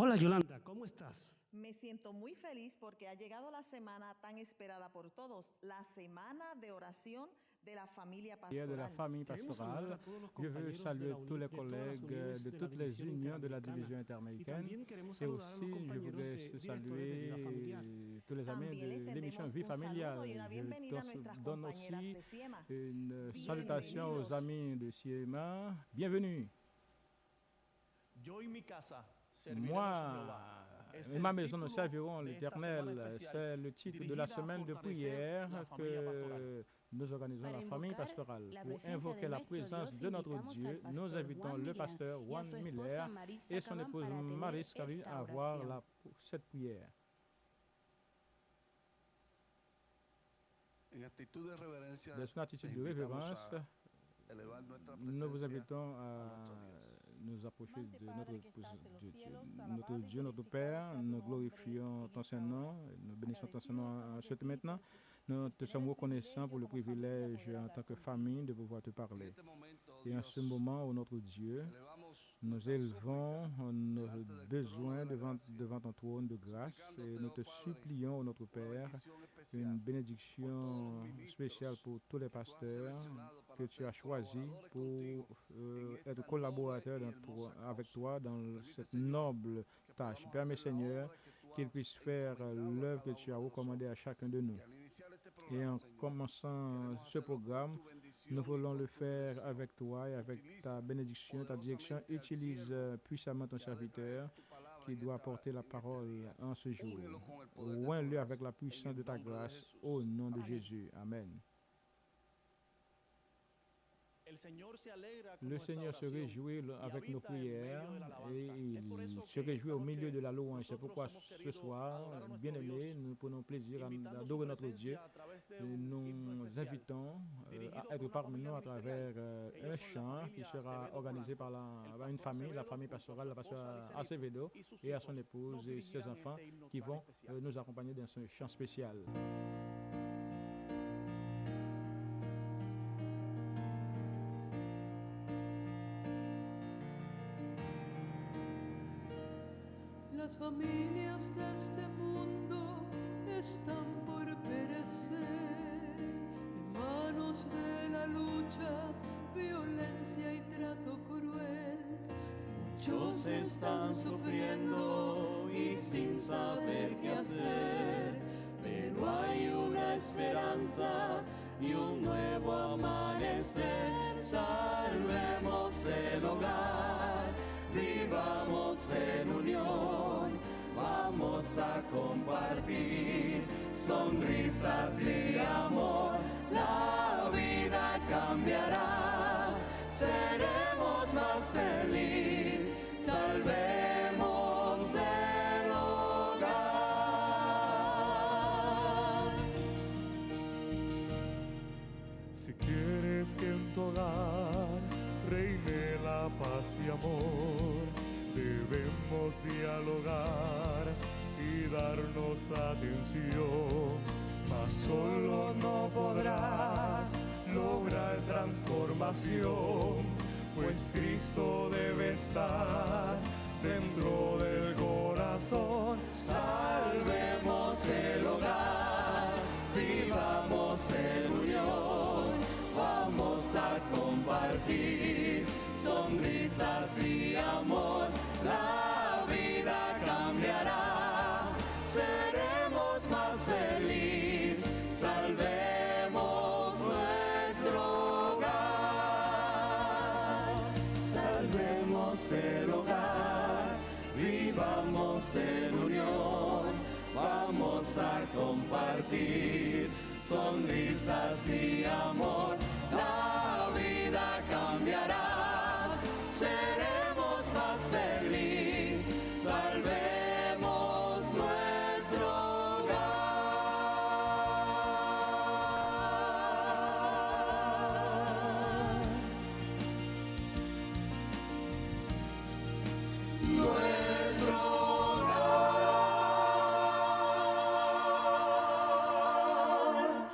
Hola Yolanda, ¿cómo estás? Me siento muy feliz porque ha llegado la semana tan esperada por todos, la semana de oración de la familia De la pastoral. famille Queremos saludar pastorale. a todos los Je veux compañeros saluer tous les de todas las collègues uniones de de la toutes les división unions de la interamericaine. division Y interaméricaine. también queremos Et saludar a los aussi, je compañeros voudrais directores de vida familiar. saluer tous les amis También les de l'émission tendemos Vie un saludo familiale. y una bienvenida a Je nuestras donne compañeras aussi de Siema. une salutation aux Bienvenidos. amis de Siema. Bienvenue. Yo y mi casa serviremos a Jehová. Moi Es et el ma maison, nous título servirons de esta semana l'Éternel. especial, C'est le titre de la dirigida a semaine de fortalecer prière la familia pastoral. que nous organisons Para la famille invocar pastorale. la Pour presencia invoquer de la nuestro présence Dios, de notre invitamos Dieu, al nous pastor invitons Juan le Miller pasteur y a Juan su esposa Miller Marisa et son Caban épouse para tener Maris Kavi esta à avoir oración. cette prière. En actitud de reverencia, Dans une attitude les de invitamos révérence, a elevar nuestra nous vous presencia invitons a à nuestro Dios. nous approcher de notre Padre que estás en los cielos, notre alabado y Dieu, notre glorificado Père. sea tu Nous nombre glorifions en ton esta Saint-Nom, hora. nous bénissons ton Agradecido Saint-Nom estamos ce de ti maintenant. porque Nous te tener sommes el reconnaissants pour le privilegio como familia privilège poder en hablar tant que contigo. famille de pouvoir te En parler. este momento, Et en Dios, ce moment où notre Dieu, elevamos nous nuestra élevons súplica nos delante del besoins trono de la devant, gracia, devant ton trône de grâce et suplicándote, nous oh te Padre, supplions, ô notre una Père, bendición une especial por todos bénédiction los ministros spéciale pour tous les que tú has pasteurs seleccionado para que tu as ser choisis colaboradores pour contigo en esta être collaborateurs noble y hermosa avec causa. toi dans Permite, cette Señor, noble que tâche. podamos Permets, hacer la Seigneur, obra que tú qu'ils has puissent faire encomendado a l'œuvre que cada tu as uno de recommandée à nosotros. chacun de nous. Y al iniciar este Et programa, en Señor, commençant queremos ce hacerlo con programme, tu bendición nous y voulons con le tu faire dirección. avec toi et avec ta Utiliza bénédiction, ta direction. poderosamente al Utilise siervo puissamment ton que ha de traer serviteur tu palabra qui en doit esta- apporter la en este parole día. en ce jour. Úngelo con el poder de tu Oins-le gracia, avec la en puissance el de ta nombre de grâce, Jesús. au nom de Amén. Jésus. Amen. El Señor se alegra con Le nuestra Seigneur se oración réjouit y avec nos habita en medio prières de la alabanza. et Es por il eso se que réjouit esta au milieu noche de la louange. C'est nosotros pourquoi hemos ce querido soir, adorar a nuestro bien-aimés, Dios, nous prenons plaisir à invitando su adorer notre Dieu. presencia a través de Et un himno nous especial invitons dirigido à por être una parmi familia nous à ministerial. travers Ellos un son la chant qui familia sera Acevedo organisé Polanco. par El une pastor famille, la Acevedo, famille junto a su pastorale, la esposa pasteur Alicelito Acevedo y sus et à hijos, son épouse nos et ses dirigirán enfants este himno qui tan vont especial. nous accompagner dans ce chant spécial. Las familias de este mundo están por perecer en manos de la lucha, violencia y trato cruel. Muchos están sufriendo y sin saber qué hacer, pero hay una esperanza y un nuevo amanecer. Salvemos el hogar, vivamos en unión, vamos a compartir sonrisas y amor. La vida cambiará, seremos más felices, salvemos el hogar. Si quieres que en tu hogar reine la paz y amor, debemos dialogar y darnos atención, mas solo no podrás lograr transformación, pues Cristo debe estar dentro del corazón. Salvemos el hogar, vivamos en unión, vamos a compartir sonrisas y amor. La vida cambiará, seremos más felices, salvemos nuestro hogar. Salvemos el hogar, vivamos en unión, vamos a compartir sonrisas y amor. La vida cambiará, seremos más felices, salvemos nuestro hogar. Nuestro hogar.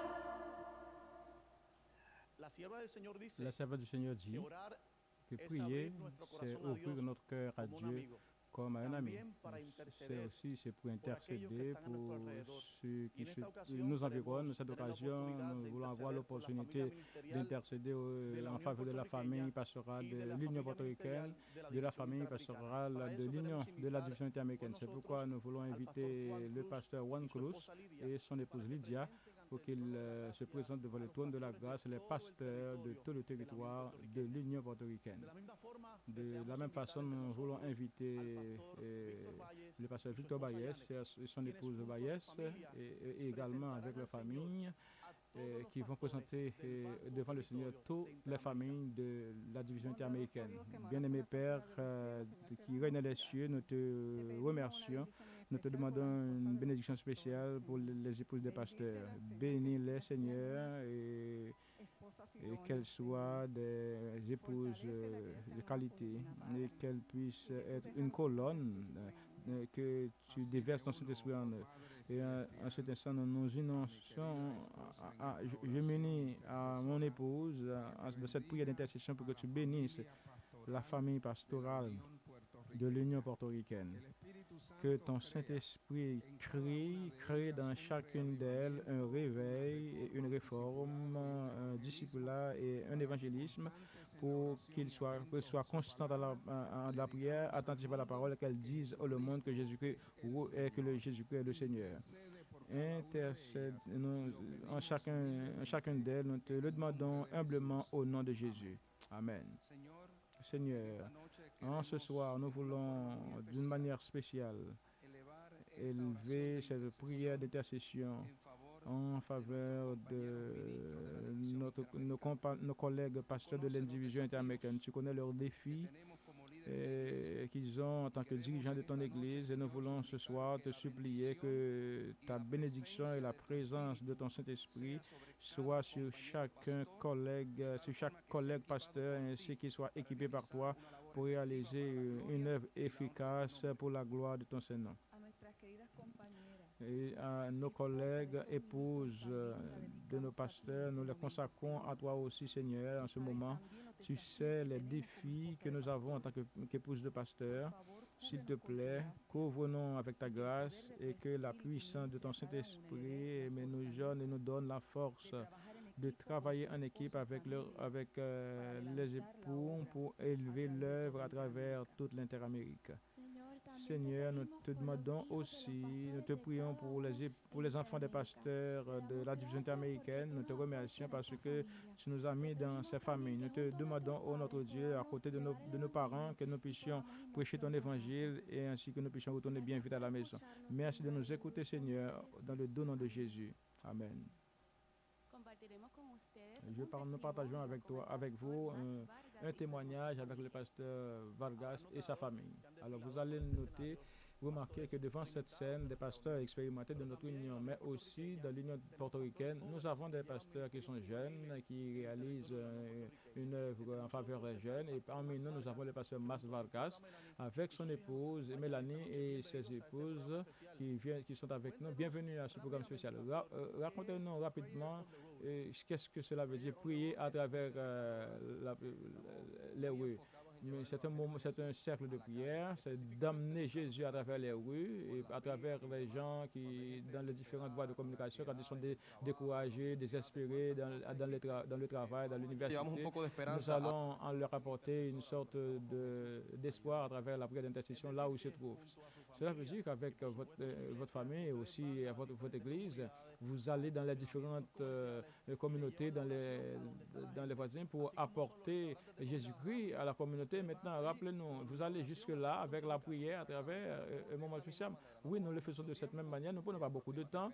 La sierva del Señor dice La servante du Seigneur dit que orar que es prier, abrir nuestro c'est corazón a ouvrir Dios notre cœur à como un Dieu amigo. comme à un ami. también para C'est interceder aussi c'est pour por aquellos que intercéder están a nuestro pour alrededor. ceux Y qui en esta ocasión nous environnent. queremos Cette tener la occasion, oportunidad nous de voulons avoir interceder por la familia l'opportunité ministerial d'intercéder de la en Unión faveur de la famille Puertorriqueña pastorale y de de la l'Union familia portoricaine, ministerial de la de la División famille Interamericana. pastorale Para de eso l'Union queremos de la invitar division interaméricaine. con C'est nosotros pourquoi nous voulons al pastor inviter Juan le Cruz pasteur Juan y su Cruz esposa Lidia et son para épouse que Lydia presenten ante pour el qu'ils trono de la se gracia présentent devant a le los trône de la pastores de grâce, les todo el pasteurs de territorio tout le de la Unión territoire de Puertorriqueña. l'Union portoricaine. De la misma forma, De deseamos la même invitar façon, entre nous voulons nosotros inviter al pastor Víctor Valles le pasteur y su Victor esposa Bayes Janet, et son quienes épouse junto a su Bayes familia et également avec presentarán leur al Señor famille a todos los qui vont pastores présenter del vasto devant le Seigneur territorio toutes de les Interamérica. familles de la division Bondadoso interaméricaine. Dios que moras Bien-aimé en las Père alturas del cielo, Señor, te qui règne damos dans les gracias. cieux, nous Te te pedimos una remercions. bendición en Nous te especial por demandons las une esposas bénédiction de los spéciale pour pastores, les épouses des Señor. pasteurs. Bendícelas, Señor, que Bénis-les, sigas siendo Seigneur, esposas et idóneas, qu'elles Señor. soient des épouses Fortalécelas, que ellas sean de una qualité columna para et ti. qu'elles puissent Y que tú être derrames une tu colonne, Santo Espíritu en que tu Así déverses que ton uno, Saint-Esprit en eux. Padre Et en cet instant, nous nous unissons, je m'unis à mon épouse de cette prière d'intercession pour que tu bénisses la famille pastorale de l'Union portoricaine. Que ton Saint-Esprit crée dans chacune d'elles un réveil et une réforme, un discipulat et un évangélisme pour qu'ils soient constants dans la prière, attentifs à la parole, qu'elles disent au monde que Jésus-Christ est le Seigneur. Intercède en chacune d'elles, nous te le demandons humblement au nom de Jésus. Amen. Seigneur, en ce soir, nous voulons d'une manière spéciale élever cette prière d'intercession en faveur de nos collègues pasteurs de l'indivision interaméricaine. Tu connais leurs défis qu'ils ont en tant que dirigeants de ton Église et nous voulons ce soir te supplier que ta bénédiction et la présence de ton Saint-Esprit soient sur chaque collègue pasteur ainsi qu'il soit équipé par toi pour réaliser une œuvre efficace pour la gloire de ton Saint-Nom. A nuestras queridas compañeras, Et à nos collègues, épouses de nos pasteurs, nous les consacrons à toi aussi, Seigneur, en ce moment. Tu sais les défis que nous avons en tant qu'épouses de pasteurs. S'il te plaît, couvre-nous avec ta grâce et que la puissance de ton Saint-Esprit nous jeune et nous donne la force de travailler en équipe avec les époux pour élever l'œuvre à travers toute l'Interamérique. Seigneur, nous te demandons aussi, nous te prions pour les enfants des pasteurs de la division interaméricaine. Nous te remercions parce que tu nous as mis dans ces familles. Nous te demandons, ô notre Dieu, à côté de nos parents, que nous puissions prêcher ton évangile et ainsi que nous puissions retourner bien vite à la maison. Merci de nous écouter, Seigneur, dans le doux nom de Jésus. Amen. Nous partageons avec vous un témoignage avec le pasteur Vargas et sa famille. Alors vous allez noter, remarquer que devant cette scène, des pasteurs expérimentés de notre union, mais aussi dans l'union portoricaine, nous avons des pasteurs qui sont jeunes, qui réalisent une œuvre en faveur des jeunes. Et parmi nous, nous avons le pasteur Mas Vargas avec son épouse Mélanie et ses épouses qui sont avec nous. Bienvenue à ce programme spécial. Racontez-nous rapidement qu'est-ce que cela veut dire, prier à travers les rues. C'est un cercle de prière, c'est d'amener Jésus à travers les rues et à travers les gens qui, dans les différentes voies de communication, quand ils sont découragés, désespérés dans le travail, dans l'université, nous allons en leur apporter une sorte d'espoir à travers la prière d'intercession là où ils se trouvent. Cela veut dire qu'avec votre famille et aussi votre église, vous allez dans les différentes communautés, dans les voisins pour apporter Jésus-Christ à la communauté. Maintenant, rappelez-nous, vous allez jusque-là avec la prière à travers un moment spécial. Oui, nous le faisons de cette même manière. Nous ne prenons pas beaucoup de temps.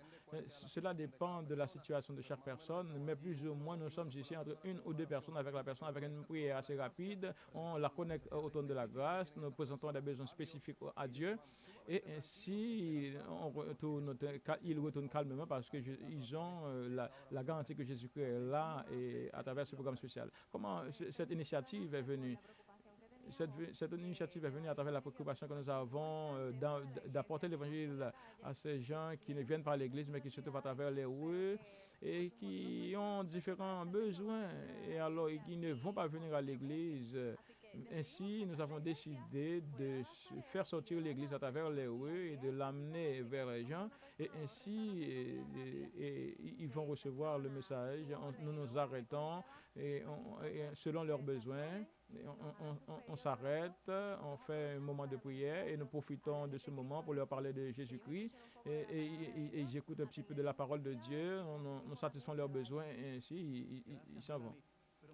Cela dépend de la situation de chaque personne, mais plus ou moins, nous sommes ici entre une ou deux personnes avec la personne, avec une prière assez rapide. On la connecte au trône de la grâce. Nous présentons des besoins spécifiques à Dieu. Et ainsi, ils retournent calmement parce qu'ils ont la garantie que Jésus-Christ est là et à travers ce programme spécial. Comment cette initiative est venue? Cette initiative est venue à travers la préoccupation que nous avons d'apporter l'évangile à ces gens qui ne viennent pas à l'église mais qui se trouvent à travers les rues et qui ont différents besoins et alors qui ne vont pas venir à l'église Ainsi, nous avons décidé de faire sortir l'Église à travers les rues et de l'amener vers les gens. Et ainsi, ils vont recevoir le message. Nous nous arrêtons et selon leurs besoins. On s'arrête, on fait un moment de prière et nous profitons de ce moment pour leur parler de Jésus-Christ et ils écoutent un petit peu de la parole de Dieu, nous satisfaisons leurs besoins et ainsi ils s'en vont.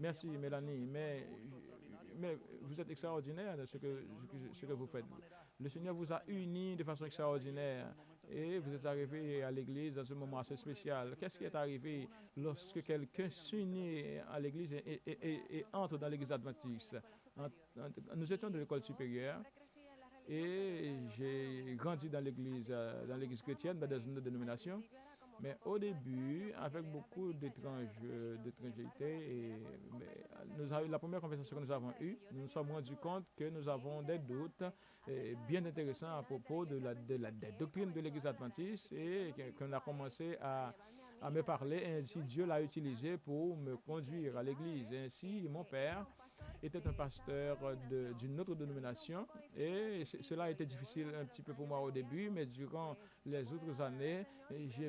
Merci Mélanie, mais vous êtes extraordinaire de ce que vous faites. Le Seigneur vous a unis de façon extraordinaire et vous êtes arrivé à l'église dans un moment assez spécial. Qu'est-ce qui est arrivé lorsque quelqu'un s'unit à l'église et entre dans l'église adventiste? Nous étions de l'école supérieure et j'ai grandi dans l'église chrétienne, dans une dénomination. Mais au début, avec beaucoup d'étrangeté, la première conversation que nous avons eue, nous nous sommes rendus compte que nous avons des doutes bien intéressants à propos de la doctrine de l'Église adventiste et qu'on a commencé à me parler. Et ainsi, Dieu l'a utilisé pour me conduire à l'Église. Ainsi, mon père était un pasteur d'une autre dénomination et cela a été difficile un petit peu pour moi au début, mais durant les autres années, je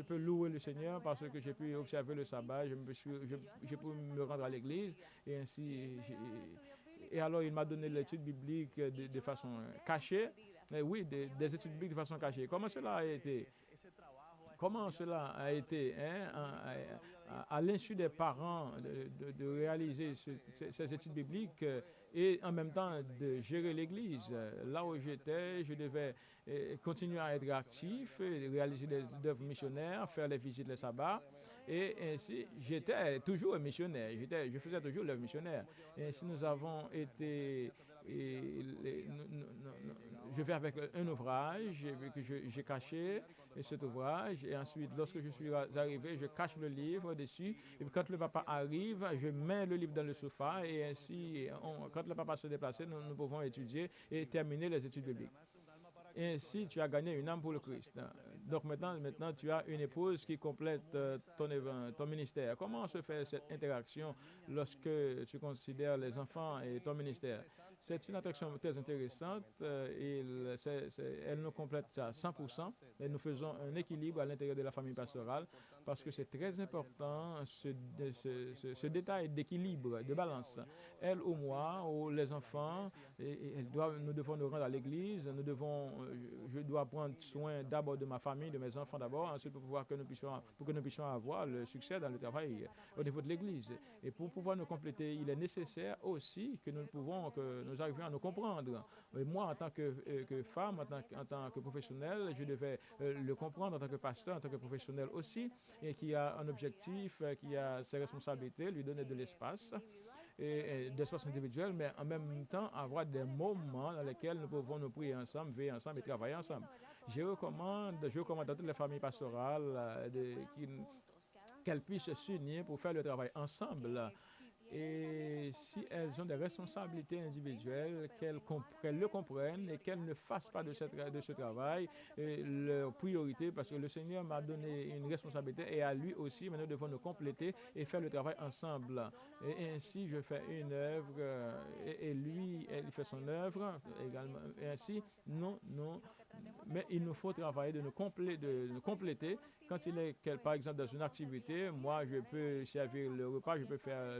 peux louer le Seigneur parce que j'ai pu observer le sabbat, j'ai pu me rendre à l'église et ainsi, et alors il m'a donné l'étude biblique de façon cachée, mais oui, des études bibliques de façon cachée. Comment cela a été? À l'insu des parents de réaliser ces études bibliques et en même temps de gérer l'Église. Là où j'étais, je devais continuer à être actif, réaliser des œuvres missionnaires, faire les visites les sabbats. Et ainsi, j'étais toujours un missionnaire, je faisais toujours l'œuvre missionnaire. Et ainsi, nous avons été... je vais avec un ouvrage que j'ai caché, cet ouvrage, et ensuite, lorsque je suis arrivé, je cache le livre dessus, et puis quand le papa arrive, je mets le livre dans le sofa, et ainsi, quand le papa se déplace, nous pouvons étudier et terminer les études bibliques. Et ainsi, tu as gagné une âme pour le Christ. Donc maintenant tu as une épouse qui complète ton ministère. Comment se fait cette interaction lorsque tu considères les enfants et ton ministère? C'est une interaction très intéressante. Elle nous complète à 100%. Et nous faisons un équilibre à l'intérieur de la famille pastorale parce que c'est très important ce détail d'équilibre, de balance. Elle ou moi, ou les enfants, nous devons nous rendre à l'église, je dois prendre soin d'abord de ma famille, de mes enfants d'abord, ensuite pour que nous puissions avoir le succès dans le travail au niveau de l'église. Et pour pouvoir nous compléter, il est nécessaire aussi que nous arrivions à nous comprendre. Et moi, en tant que femme, en tant que professionnel, je devais le comprendre en tant que pasteur, en tant que professionnel aussi, et qui a un objectif, qui a ses responsabilités, lui donner de l'espace. Et d'espace individuel, mais en même temps avoir des moments dans lesquels nous pouvons nous prier ensemble, veiller ensemble et travailler ensemble. Je recommande à toutes les familles pastorales qu'elles puissent s'unir pour faire le travail ensemble. Et si elles ont des responsabilités individuelles, qu'elles le comprennent et qu'elles ne fassent pas de ce travail leur priorité, parce que le Seigneur m'a donné une responsabilité et à lui aussi, mais nous devons nous compléter et faire le travail ensemble. Et ainsi, je fais une œuvre et lui, il fait son œuvre également. Et ainsi, mais il nous faut travailler de nous compléter. Quand il est, par exemple, dans une activité, moi, je peux servir le repas, je peux faire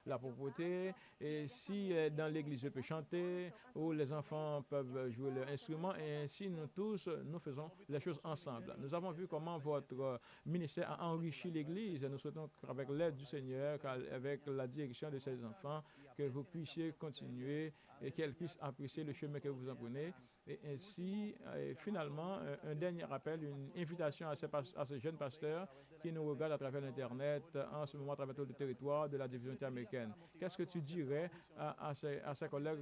la propreté. Et si dans l'église, je peux chanter, ou les enfants peuvent jouer leur instrument. Et ainsi, nous tous, nous faisons les choses ensemble. Nous avons vu comment votre ministère a enrichi l'église. Nous souhaitons qu'avec l'aide du Seigneur, avec la direction de ces enfants, que vous puissiez continuer et qu'elles puissent apprécier le chemin que vous en prenez. Et ainsi, finalement, un dernier appel, une invitation à ces jeunes pasteurs qui nous regardent à travers l'Internet, en ce moment à travers tout le territoire de la division américaine. Qu'est-ce que tu dirais à ces collègues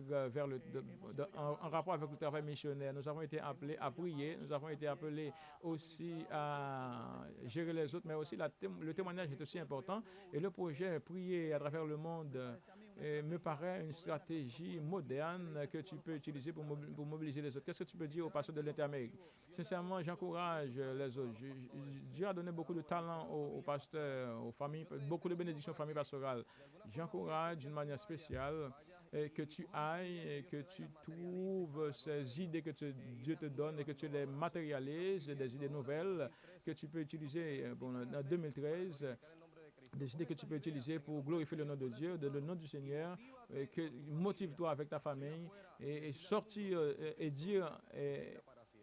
en rapport avec le travail missionnaire? Nous avons été appelés à prier, nous avons été appelés aussi à gérer les autres, mais aussi le témoignage est aussi important. Et le projet Prier à travers le monde me paraît une stratégie moderne que tu peux utiliser pour mobiliser les autres. Qu'est-ce que tu peux dire aux pasteurs de l'Inter-Amérique? Sincèrement, j'encourage les autres. Dieu a donné beaucoup de talent aux pasteurs, aux familles, beaucoup de bénédictions aux familles pastorales. J'encourage d'une manière spéciale que tu ailles et que tu trouves ces idées que Dieu te donne et que tu les matérialises, des idées nouvelles que tu peux utiliser en 2013, des idées que tu peux utiliser pour glorifier le nom de Dieu, le nom du Seigneur, que motive-toi avec ta famille et sortir et dire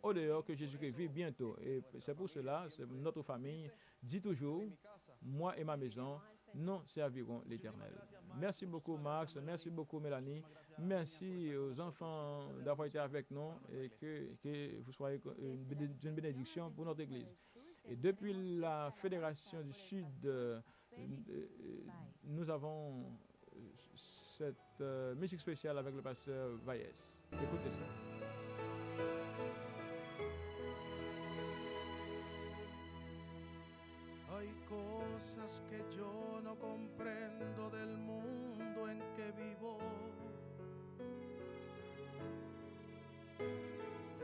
au dehors que Jésus-Christ vit bientôt. Et c'est pour cela, notre famille dit toujours, moi et ma maison, nous servirons l'Éternel. Merci beaucoup Max, merci beaucoup Mélanie, merci aux enfants d'avoir été avec nous et que vous soyez une bénédiction pour notre Église. Et depuis la Fédération du Sud, nous avons cette musique spéciale avec le pasteur Valles. Écoutez ça. Hay cosas que yo no comprendo del mundo en que vivo.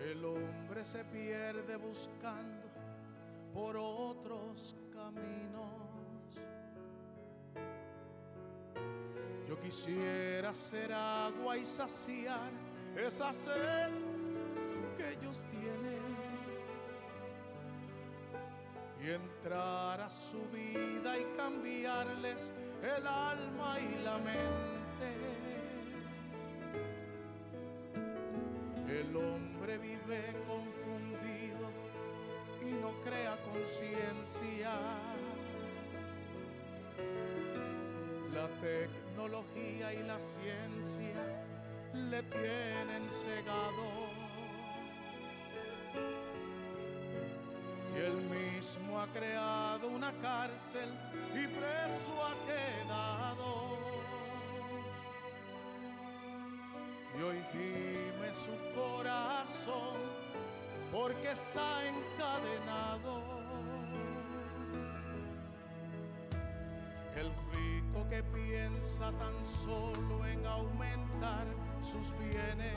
El hombre se pierde buscando por otros caminos. Yo quisiera ser agua y saciar esa sed que ellos tienen y entrar a su vida y cambiarles el alma y la mente. El hombre vive confundido y no crea conciencia. La tecnología y la ciencia le tienen cegado. Y él mismo ha creado una cárcel y preso ha quedado. Y hoy gime su corazón porque está encadenado. El rico que piensa tan solo en aumentar sus bienes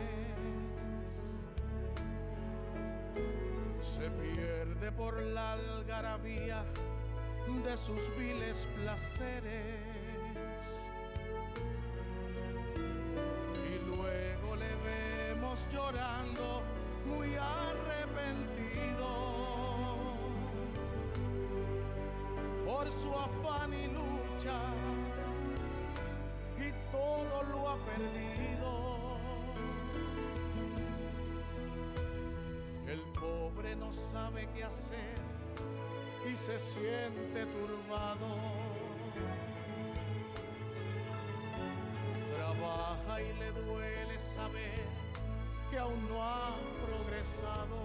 se pierde por la algarabía de sus viles placeres y luego le vemos llorando muy arrepentido por su afán y lucha y todo lo ha perdido. El pobre no sabe qué hacer y se siente turbado. Trabaja y le duele saber que aún no ha progresado.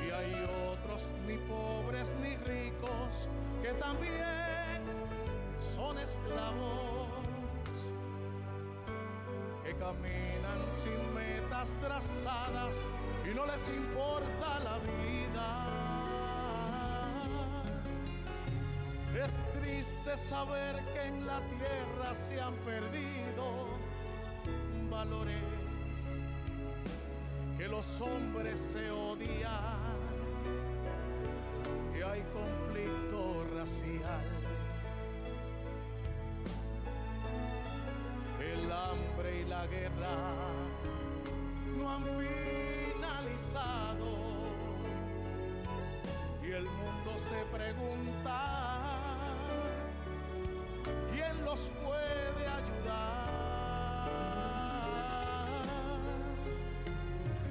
Y hay otros ni pobres ni ricos que también son esclavos, que caminan sin metas trazadas y no les importa la vida. Es triste saber que en la tierra se han perdido valores, que los hombres se odian, que hay conflicto racial. El hambre y la guerra no han finalizado y el mundo se pregunta ¿quién los puede ayudar?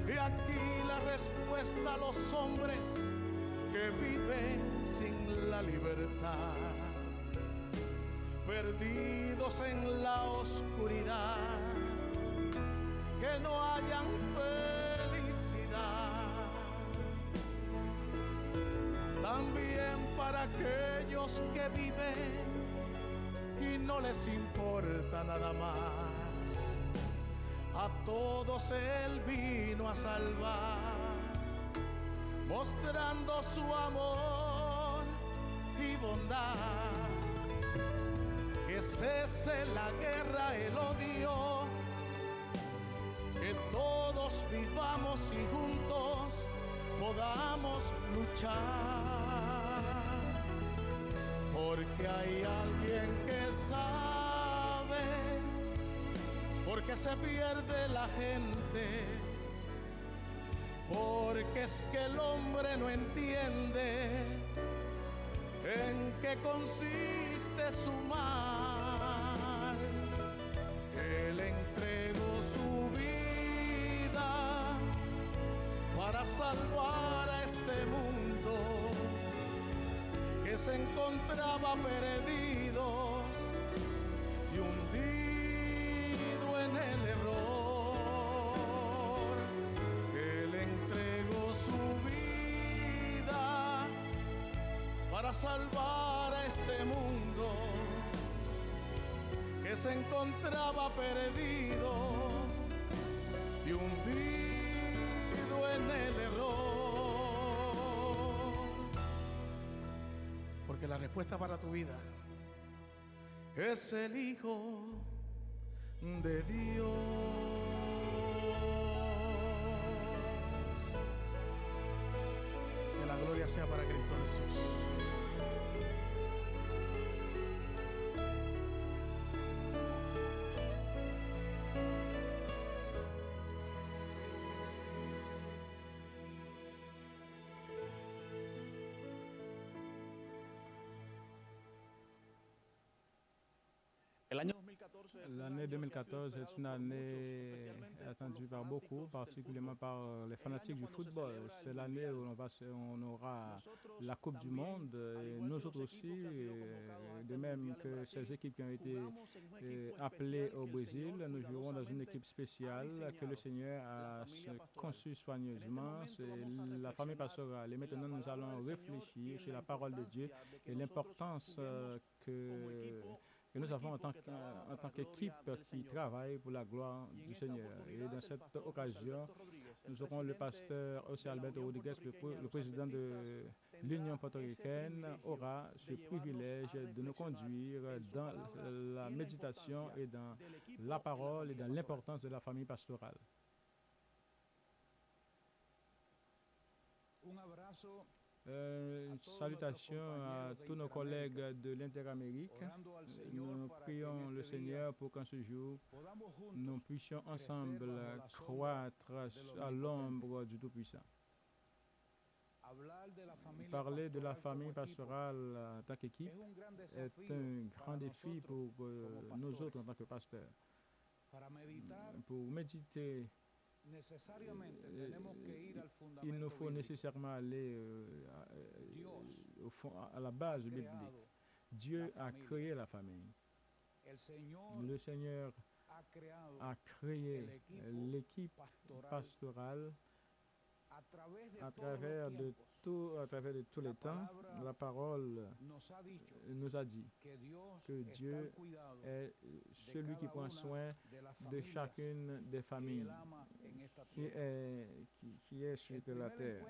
Y aquí la respuesta a los hombres que viven sin la libertad, perdidos en la oscuridad, que no hayan felicidad. También para aquellos que viven y no les importa nada más, a todos Él vino a salvar, mostrando su amor y bondad. que cese la guerra, el odio, que todos vivamos y juntos podamos luchar, porque hay alguien que sabe por qué se pierde la gente, porque es que el hombre no entiende en qué consiste su mal. Él entregó su vida para salvar a este mundo que se encontraba perdido y hundido en el error. Él entregó su vida para salvar a este mundo que se encontraba perdido y hundido en el error. Porque la respuesta para tu vida es el Hijo de Dios. Que la gloria sea para Cristo Jesús. El año 2014 fue un L'année año que ha sido 2014 est esperado une por muchos, année especialmente attendue por par los beaucoup, fanáticos del particulièrement fútbol. par les fanatiques du cuando se football. celebra el C'est l'année où Mundial. on aura Nosotros la Coupe du también, Monde, al et igual nous que autres los aussi, equipos que han sido convocados a de este même Mundial en que ces Brasil, équipes qui ont été jugamos en un equipo appelées especial au que el Brésil, Señor nous jouerons dans une cuidadosamente équipe ha spéciale que le diseñado, Seigneur la a familia pastoral. conçue En este soigneusement, momento c'est vamos a la famille reflexionar pastorale. Et en la maintenant, nous palabra allons del Señor y réfléchir en sur la la parole de Dieu importancia de que et nosotros l'importance juguemos como que equipo, que nous un avons equipo que trabaja en para tant la gloria qu'équipe del qui Señor. travaille pour la gloire Y en du esta Seigneur. Et oportunidad, dans el cette pastor José occasion, Alberto Rodríguez, el nous aurons le presidente pasteur José de la Alberto Unión Rodriguez, Puertorriqueña de le los président de Adventistas, l'Union tendrá ese portoricaine, privilegio aura ce de llevarnos privilège a de nous reflexionar conduire en su dans palabra la y en la méditation importancia et dans del equipo la y la parole et familia dans pastoral. l'importance de la famille pastorale. Salutation à tous nos collègues de l'Interamérique. Nous prions le Seigneur pour qu'en ce jour, nous puissions ensemble croître à l'ombre du Tout-Puissant. Parler de la famille pastorale en tant qu'équipe est un grand défi pour nous autres en tant que pasteurs. Pour méditer, il nous faut nécessairement aller à la base biblique. Dieu a créé la famille. Le Seigneur a créé l'équipe pastorale à travers de tous les temps. La parole nous a dit que Dieu est celui qui prend soin de chacune des familles qui est sur la terre.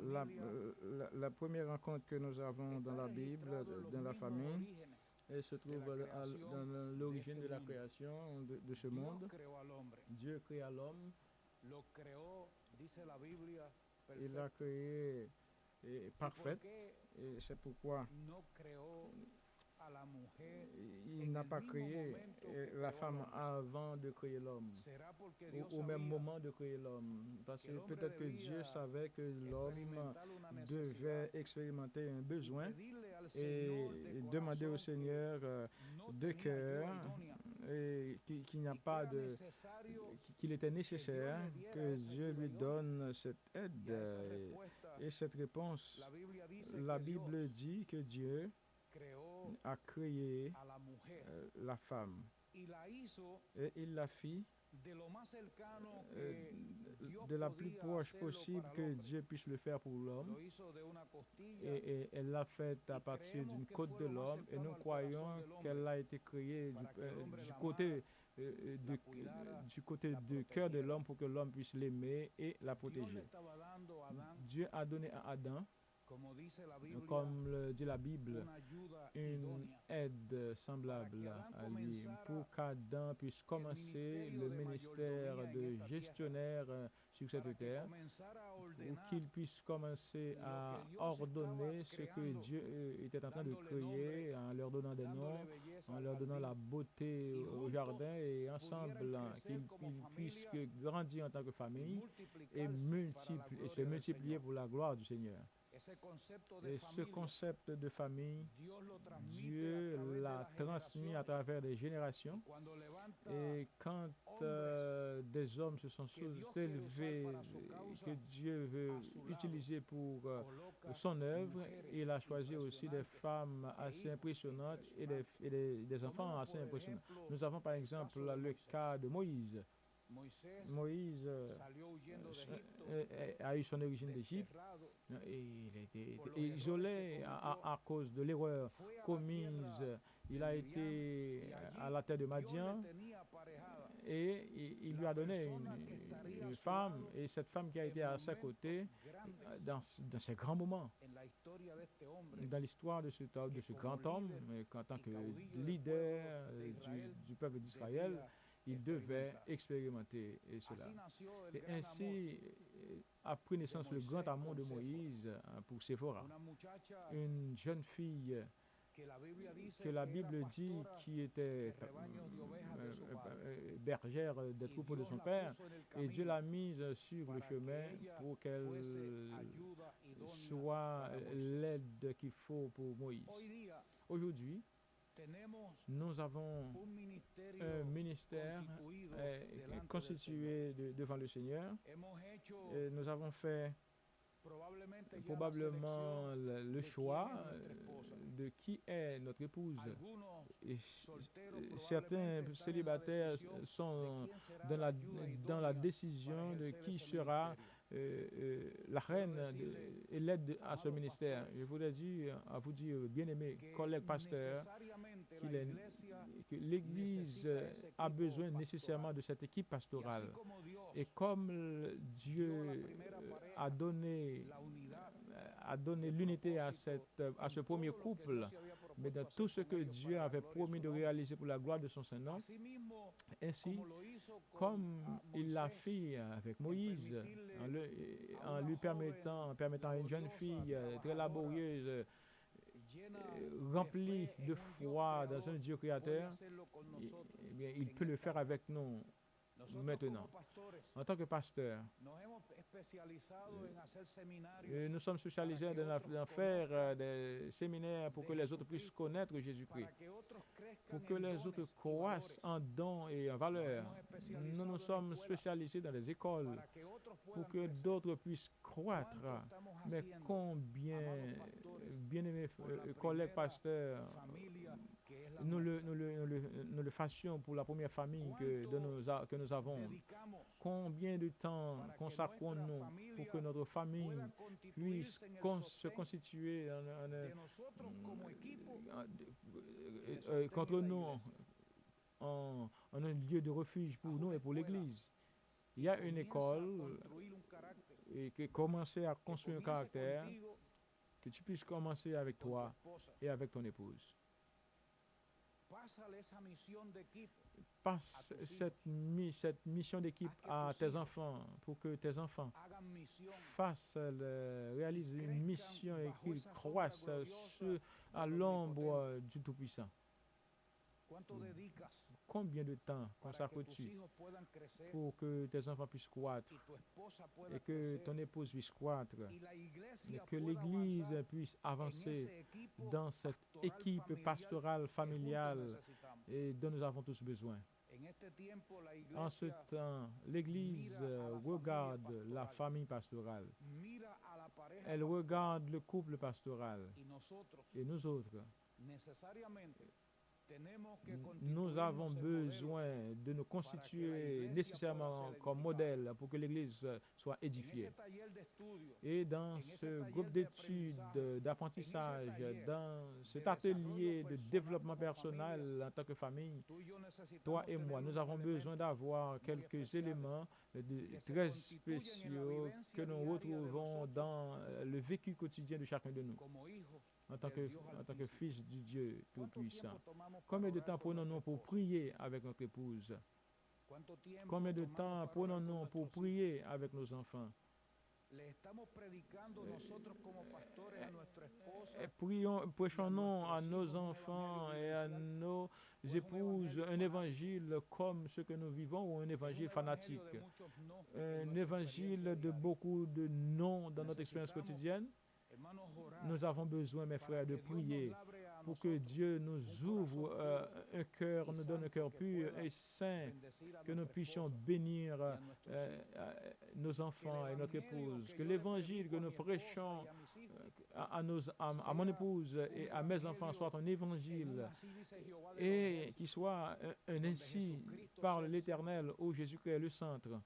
La première rencontre que nous avons dans la Bible, dans la famille, elle se trouve dans l'origine de la création de ce monde. Dieu créa l'homme. Il l'a créé parfait. Et c'est pourquoi il n'a pas créé la femme avant de créer l'homme, au même moment de créer l'homme. Parce que peut-être que Dieu savait que l'homme devait expérimenter un besoin et demander au Seigneur de cœur qu'il n'y a pas qu'il était nécessaire que Dieu lui donne cette aide et cette réponse. La Bible dit que Dieu a créé la femme et il l'a fit de la plus proche possible que Dieu puisse le faire pour l'homme, et elle l'a fait à partir d'une côte de l'homme, et nous croyons qu'elle a été créée du côté du cœur de l'homme pour que l'homme puisse l'aimer et la protéger. Dieu a donné à Adam comme le dit la Bible, une aide semblable à lui pour qu'Adam puisse commencer le ministère de gestionnaire sur cette terre, pour qu'il puisse commencer à ordonner ce que Dieu était en train de créer en leur donnant des noms, en leur donnant la beauté au jardin et ensemble qu'ils puissent grandir en tant que famille et se multiplier pour la gloire du Seigneur. Et ce concept de famille, Dieu l'a transmis à travers des générations. Et quand des hommes se sont élevés, que Dieu veut utiliser pour son œuvre, il a choisi aussi des femmes assez impressionnantes et des enfants assez impressionnants. Nous avons par exemple le cas de Moïse. Moïse a eu son origine d'Égypte et il a été isolé à cause de l'erreur commise. Il a été à la terre de Madian et il lui a donné une femme, et cette femme qui a été à ses côtés dans ces grands moments dans l'histoire de ce grand homme, en tant que leader du peuple d'Israël. Il devait expérimenter cela. Et ainsi a pris naissance le grand amour de Moïse pour Séphora, une jeune fille que la Bible dit qui était bergère des troupeaux de son père, et Dieu l'a mise sur le chemin pour qu'elle soit l'aide qu'il faut pour Moïse. Aujourd'hui, nous avons un ministère constitué devant le Seigneur. Et nous avons fait probablement le choix de qui est notre épouse. Et certains célibataires sont dans la décision de qui sera la reine et l'aide à ce ministère. Je voudrais à vous dire, bien-aimés collègues pasteurs, que l'Église a besoin nécessairement de cette équipe pastorale. Et comme Dieu a donné l'unité à ce premier couple, mais dans tout ce que Dieu avait promis de réaliser pour la gloire de son Saint-Nom, ainsi comme il l'a fait avec Moïse, en lui permettant à une jeune fille très laborieuse, remplie de foi dans un Dieu créateur, eh bien, il peut le faire avec nous maintenant. En tant que pasteur, nous sommes spécialisés dans faire des séminaires pour que les autres puissent connaître Jésus-Christ, pour que les autres croissent en dons et en valeur. Nous nous sommes spécialisés dans les écoles pour que d'autres puissent croître. Mais combien, bien-aimés collègues pasteurs, nous le fassions pour la première famille que nous avons. Combien de temps consacrons-nous pour que notre famille puisse se constituer contre nous en un lieu de refuge pour nous et pour l'Église? Il y a une école qui a commencé à construire un caractère, que tu puisses commencer avec toi et avec ton épouse. Passe cette mission d'équipe à tes enfants pour que tes enfants réalisent une mission et qu'ils croissent à l'ombre du Tout-Puissant. Combien de temps consacres-tu pour que tes enfants puissent croître et que ton épouse puisse croître et que l'Église puisse avancer dans cette équipe pastorale familiale et dont nous avons tous besoin? En ce temps, l'Église regarde la famille pastorale. Elle regarde le couple pastoral. Et nous autres, nous avons besoin de nous constituer nécessairement comme modèle pour que l'Église soit édifiée. Et dans ce groupe d'études, d'apprentissage, dans cet atelier de développement personnel en tant que famille, toi et moi, nous avons besoin d'avoir quelques éléments très spéciaux que nous retrouvons dans le vécu quotidien de chacun de nous en tant que fils du Dieu Tout-Puissant. Combien de temps prenons-nous pour prier avec notre épouse? Combien de temps prenons-nous pour prier avec nos enfants? Prêchons-nous à nos enfants et à nos épouses un évangile comme ce que nous vivons ou un évangile fanatique? Un évangile de beaucoup de non dans notre expérience quotidienne? Nous avons besoin, mes frères, de prier pour que Dieu nous ouvre un cœur, nous donne un cœur pur et saint, que nous puissions bénir nos enfants et notre épouse, que l'évangile que nous prêchons à mon épouse et à mes enfants soit un évangile et qu'il soit un ainsi par l'Éternel où Jésus-Christ est le centre,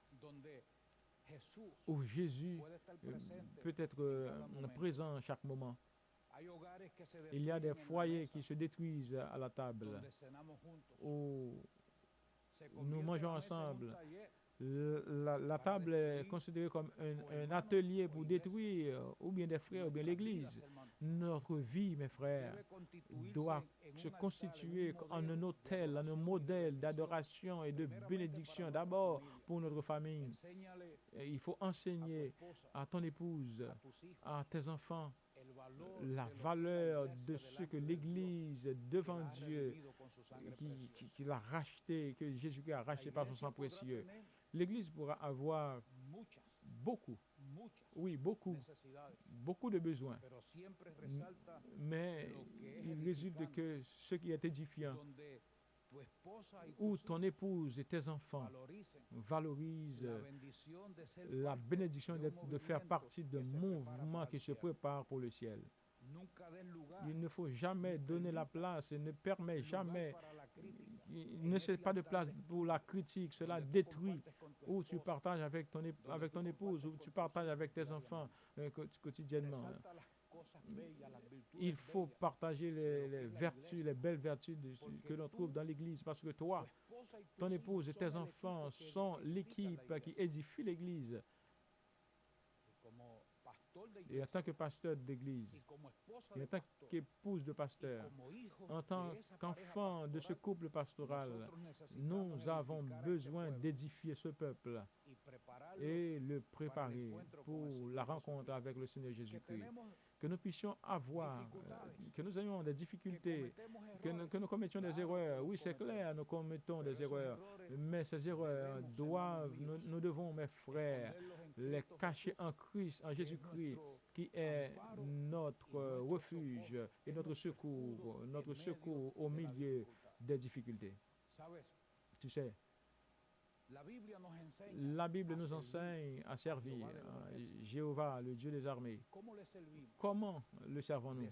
où Jésus peut être présent à chaque moment. Il y a des foyers qui se détruisent à la table, où nous mangeons ensemble. La table est considérée comme un atelier pour détruire ou bien des frères ou bien l'Église. Notre vie, mes frères, doit se constituer en un hôtel, en un modèle d'adoration et de bénédiction d'abord pour notre famille. Il faut enseigner à ton épouse, à tes enfants, la valeur de ce que l'Église devant Dieu, qui l'a racheté, que Jésus-Christ a racheté par son sang précieux. L'Église pourra avoir beaucoup de besoins, mais il résulte que ce qui est édifiant, où ton épouse et tes enfants valorisent la bénédiction de faire partie d'un mouvement qui se prépare pour le ciel. Il ne faut jamais donner la place et ne permet jamais, ne cesse pas de place pour la critique. Cela détruit où tu partages avec ton épouse, où tu partages avec tes enfants quotidiennement. Il faut partager les vertus, les belles vertus que l'on trouve dans l'Église, parce que toi, ton épouse et tes enfants sont l'équipe qui édifie l'Église. Et en tant que pasteur d'Église, et en tant qu'épouse de pasteur, en tant qu'enfant de ce couple pastoral, nous avons besoin d'édifier ce peuple et le préparer pour la rencontre avec le Seigneur Jésus-Christ. Que nous puissions avoir, que nous ayons des difficultés, que nous commettions des erreurs. Oui, c'est clair, nous commettons des erreurs, mais ces erreurs nous devons, mes frères, les cacher en Christ, en Jésus-Christ, qui est notre refuge et notre secours au milieu des difficultés. Tu sais, la Bible nous enseigne à servir Jéhovah, le Dieu des armées. Comment le servons-nous?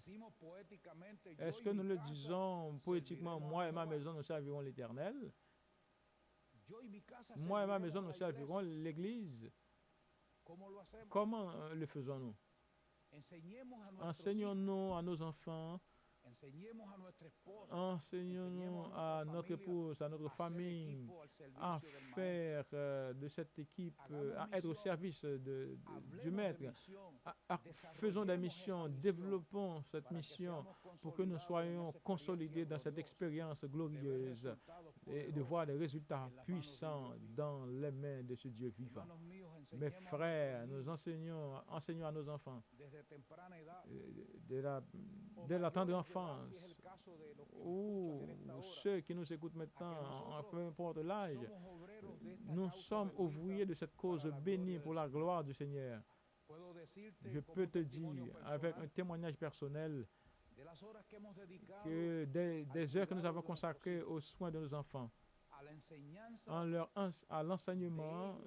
Est-ce que nous le disons poétiquement, moi et ma maison, nous servirons l'Éternel? Moi et ma maison, nous servirons l'Église. Comment le faisons-nous? Enseignons-nous à nos enfants, enseignons-nous à notre épouse, à notre famille, à faire de cette équipe, à être au service du Maître. Faisons des missions, développons cette mission pour que nous soyons consolidés dans cette expérience glorieuse et de voir des résultats puissants dans les mains de ce Dieu vivant. Mes frères, nous enseignons à nos enfants dès la tendre enfance, ou ceux qui nous écoutent maintenant, peu importe l'âge, nous sommes ouvriers de cette cause bénie pour la gloire du Seigneur. Je peux te dire, avec un témoignage personnel, que des heures que nous avons consacrées aux soins de nos enfants, à leur enseignement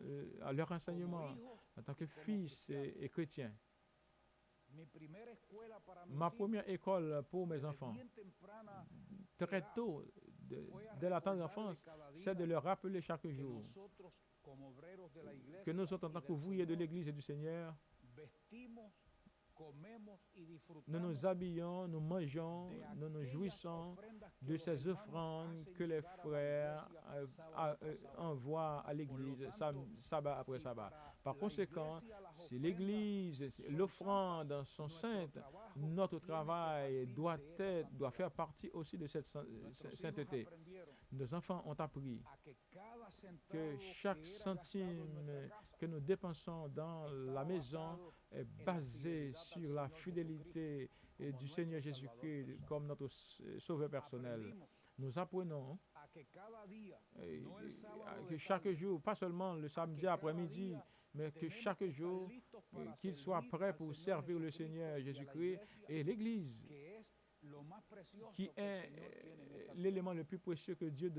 en tant que fils et chrétien. Ma première école pour mes enfants, très tôt, dès la tendre enfance, c'est de leur rappeler chaque jour que nous autres, en tant qu'ouvriers de l'Église et du Seigneur, nous nous habillons, nous mangeons, nous nous jouissons de ces offrandes que les frères envoient à l'église sabbat après sabbat. Par conséquent, si l'église, si l'offrande sont saintes, notre travail doit faire partie aussi de cette sainteté. Nos enfants ont appris que chaque centime que nous dépensons dans la maison est basé sur la fidélité du Seigneur Jésus-Christ comme notre sauveur personnel. Nous apprenons que chaque jour, pas seulement le samedi après-midi, mais que chaque jour, qu'il soit prêt pour servir le Seigneur Jésus-Christ et l'Église, qui est l'élément le plus précieux que Dieu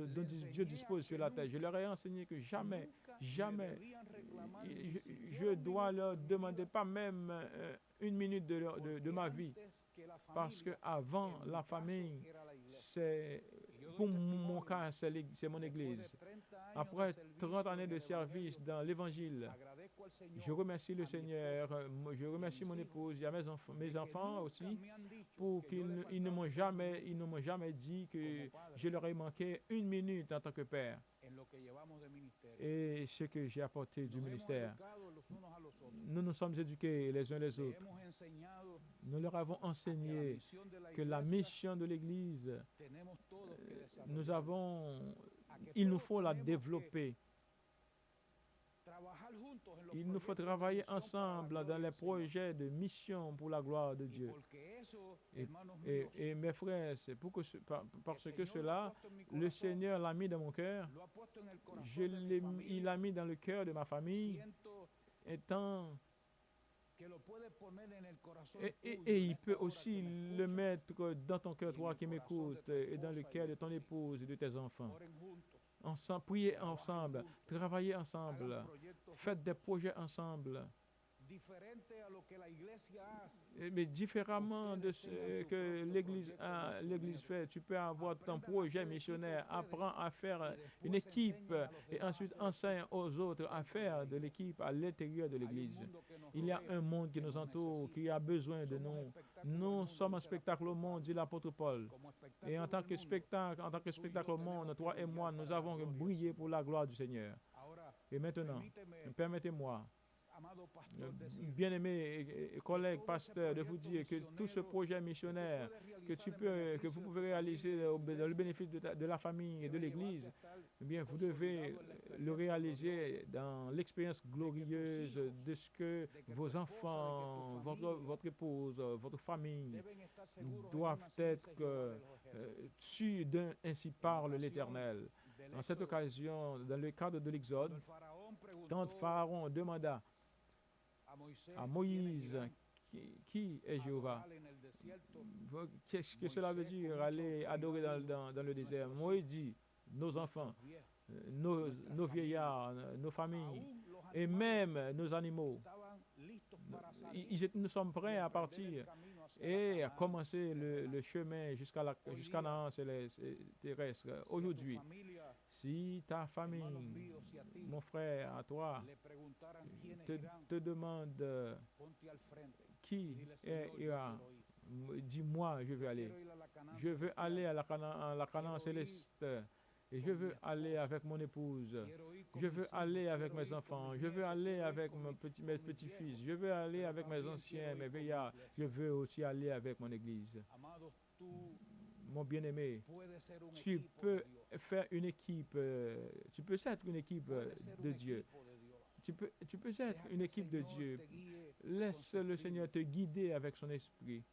dispose sur la terre. Je leur ai enseigné que jamais, je dois leur demander pas même une minute de ma vie, parce qu'avant la famille, pour mon cas, c'est mon Église. Après 30 années de service dans l'Évangile, je remercie le Seigneur, je remercie mon épouse et mes enfants aussi, pour qu'ils ne m'ont jamais dit que je leur ai manqué une minute en tant que père. Et ce que j'ai apporté du ministère. Nous nous sommes éduqués les uns les autres. Nous leur avons enseigné que la mission de l'Église, il nous faut la développer. Il nous faut travailler ensemble dans les projets de mission pour la gloire de Dieu. Et mes frères, c'est parce que cela, le Seigneur l'a mis dans mon cœur, il l'a mis dans le cœur de ma famille, et il peut aussi le mettre dans ton cœur, toi qui m'écoutes, et dans le cœur de ton épouse et de tes enfants. Ensemble, priez ensemble, travaillez ensemble, faites des projets ensemble. Mais différemment de ce que l'Église fait, tu peux avoir ton projet missionnaire, apprends à faire une équipe et ensuite enseigne aux autres à faire de l'équipe à l'intérieur de l'Église. Il y a un monde qui nous entoure, qui a besoin de nous. Nous sommes un spectacle au monde, dit l'apôtre Paul. Et en tant que spectacle au monde, toi et moi, nous avons brillé pour la gloire du Seigneur. Et maintenant, permettez-moi, bien-aimés collègues, pasteurs, de vous dire que tout ce projet missionnaire que vous pouvez réaliser dans le bénéfice de la famille et de l'Église, eh bien, vous devez le réaliser dans l'expérience glorieuse de ce que vos enfants, votre épouse, votre famille doivent être sûrs d'un ainsi parle l'Éternel. En cette occasion, dans le cadre de l'Exode, quand Pharaon demanda à Moïse, qui est Jéhovah? Qu'est-ce que cela veut dire, aller adorer dans le désert? Moïse dit, nos enfants, nos vieillards, nos familles, et même nos animaux, nous sommes prêts à partir et à commencer le chemin jusqu'à Canaan terrestre. Aujourd'hui, si ta famille, mon frère, à toi, te demande qui ira, dis-moi, je veux aller. Je veux aller à la Canaan céleste. Et je veux aller avec mon épouse. Je veux aller avec mes enfants. Je veux aller avec mes petits-fils. Je veux aller avec mes anciens, mes vieillards. Je veux aussi aller avec mon Église. Mon bien-aimé, tu peux faire une équipe. Tu peux être une équipe de Dieu. Tu peux être une équipe de Dieu. Laisse le Seigneur te guider avec son esprit.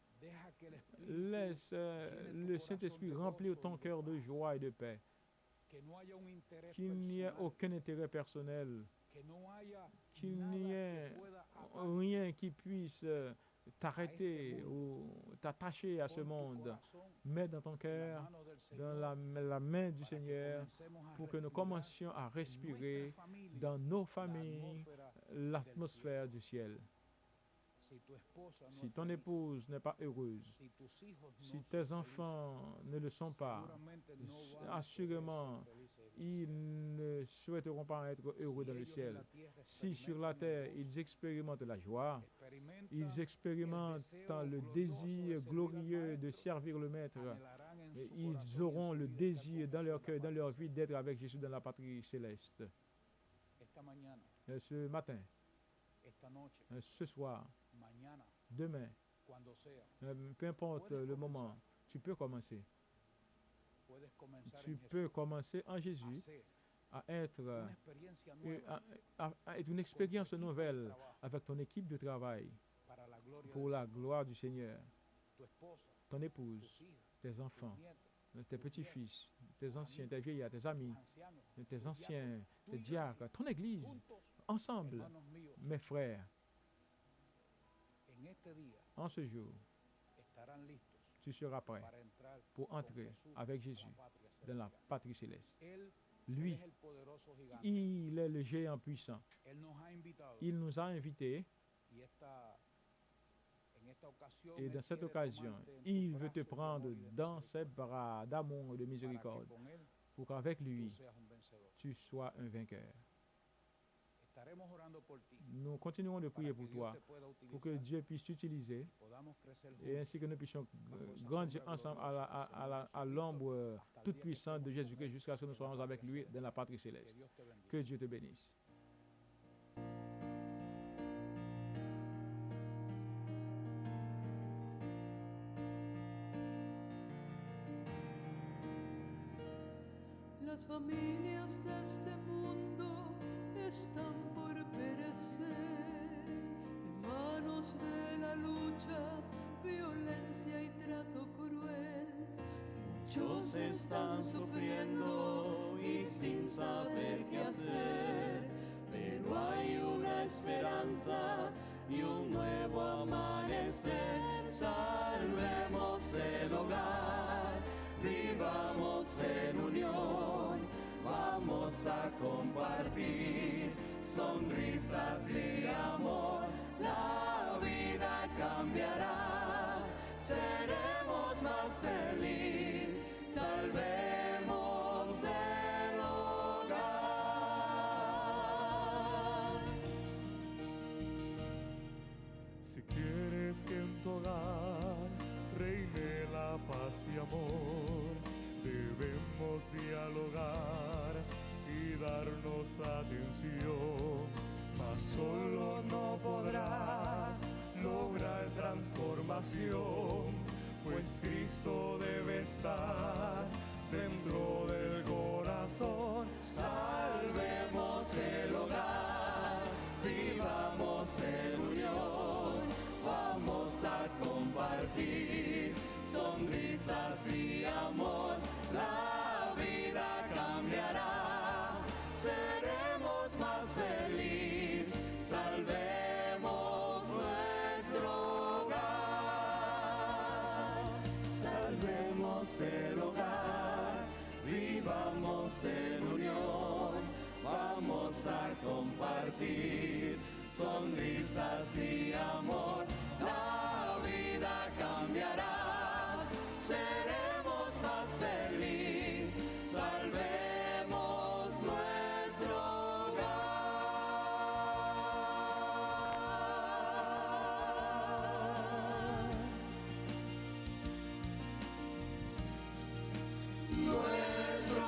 Laisse le Saint-Esprit remplir ton cœur de joie et de paix. Qu'il n'y ait aucun intérêt personnel, qu'il n'y ait rien qui puisse t'arrêter ou t'attacher à ce monde. Mets dans ton cœur, dans la main du Seigneur, pour que nous commencions à respirer dans nos familles l'atmosphère du ciel. Si ton épouse n'est pas heureuse, si tes enfants ne le sont pas, assurément, ils ne souhaiteront pas être heureux dans le ciel. Si sur la terre, ils expérimentent la joie, ils expérimentent le désir glorieux de servir le Maître, et ils auront le désir dans leur cœur, dans leur vie, d'être avec Jésus dans la patrie céleste. Ce matin, ce soir, demain, peu importe le moment, tu peux commencer. Tu peux commencer en Jésus à être une expérience nouvelle avec ton équipe de travail pour la gloire du Seigneur. Ton épouse, tes enfants, tes petits-fils, tes anciens, tes vieillards, tes amis, tes anciens, tes diacres, ton église, ensemble, mes frères, en ce jour, tu seras prêt pour entrer avec Jésus dans la patrie céleste. Lui, il est le géant puissant. Il nous a invités et dans cette occasion, il veut te prendre dans ses bras d'amour et de miséricorde pour qu'avec lui, tu sois un vainqueur. Nous continuerons de prier pour toi, pour que Dieu puisse t'utiliser et ainsi que nous puissions grandir ensemble à l'ombre toute puissante de Jésus-Christ jusqu'à ce que nous soyons avec lui dans la patrie céleste. Que Dieu te bénisse. Las familias de este mundo están por perecer en manos de la lucha, violencia y trato cruel. Muchos están sufriendo y sin saber qué hacer, pero hay una esperanza y un nuevo amanecer. Salvemos el hogar, vivamos en unión, vamos a compartir sonrisas y amor. La vida cambiará, seremos más felices, salvemos el hogar. Si quieres que en tu hogar reine la paz y amor, debemos dialogar y darnos atención, mas solo no podrás lograr transformación, pues Cristo debe estar dentro del corazón. Salvemos el hogar, vivamos en unión, vamos a compartir sonrisas y amor. La vida cambiará, seremos más felices, salvemos nuestro hogar. Salvemos el hogar, vivamos en unión, vamos a compartir sonrisas y amor. La vida cambiará, seremos más felices, salvemos nuestro hogar. Nuestro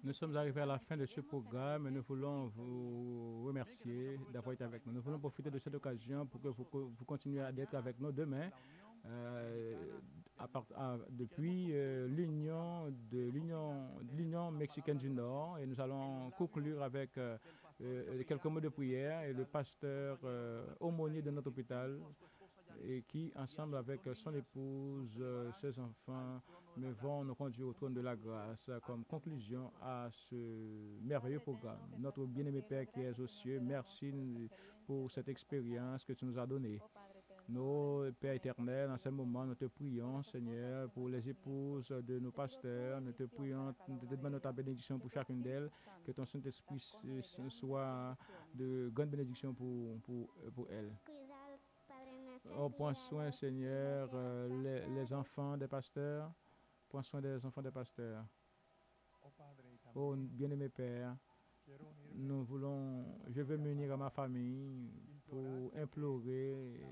Nous sommes arrivés à la fin de ce programme et nous voulons vous remercier d'avoir été avec nous. Nous voulons profiter de cette occasion pour que vous continuiez à être avec nous demain depuis l'Union mexicaine du Nord, et nous allons conclure avec quelques mots de prière et le pasteur aumônier de notre hôpital et qui, ensemble avec son épouse, ses enfants, vont nous conduire au trône de la grâce comme conclusion à ce merveilleux programme. Notre bien-aimé Père qui est aux cieux, merci pour cette expérience que tu nous as donnée. Nos Père éternel, en ce moment, nous te prions, Seigneur, pour les épouses de nos pasteurs. Nous te prions, nous te demandons ta bénédiction pour chacune d'elles. Que ton Saint-Esprit soit de grande bénédiction pour elles. Oh, prends soin, Seigneur, les enfants des pasteurs. Prends soin des enfants des pasteurs. Oh, bien-aimé Père, je veux m'unir à ma famille pour implorer,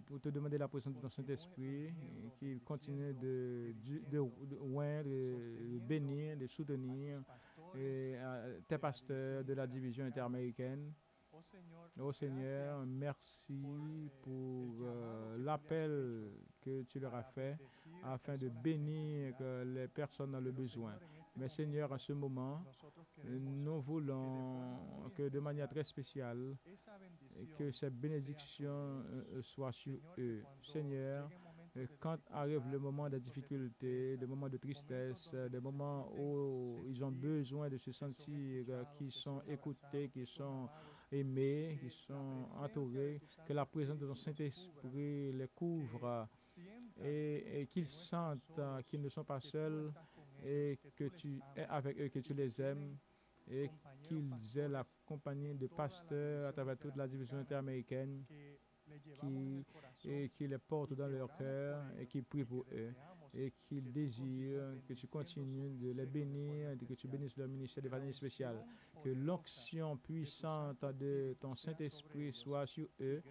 pour te demander la présence de ton Saint-Esprit, qu'il continue de oindre, de bénir, de soutenir tes pasteurs de la division interaméricaine. Oh Seigneur, merci pour l'appel que tu leur as fait afin de bénir les personnes dans le besoin. Mais Seigneur, en ce moment, nous voulons que de manière très spéciale, que ces bénédictions soient sur eux. Seigneur, quand arrive le moment de difficulté, des moments de tristesse, des moments où ils ont besoin de se sentir qu'ils sont écoutés, qu'ils sont aimés, qu'ils sont entourés, que la présence de ton Saint-Esprit les couvre et qu'ils sentent qu'ils ne sont pas seuls et que tu es avec eux, que tu les aimes et qu'ils aient la compagnie de pasteurs à travers toute la division interaméricaine qui les portent dans leur cœur et qui prient pour eux et qu'ils désirent que tu continues de les bénir, que tu bénisses leur ministère de manière spéciale, que l'onction puissante de ton Saint-Esprit soit sur eux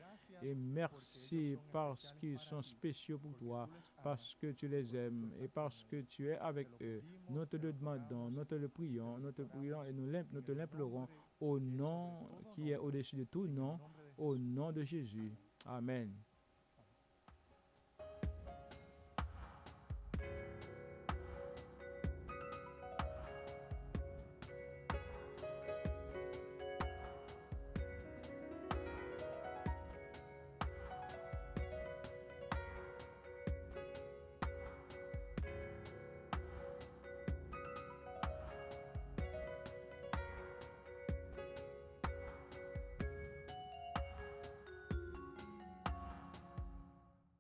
et merci parce qu'ils sont spéciaux pour toi, parce que tu les aimes et parce que tu es avec eux. Nous te le demandons, nous te le prions, et nous te l'implorons au nom qui est au-dessus de tout nom, au nom de Jésus. Amen.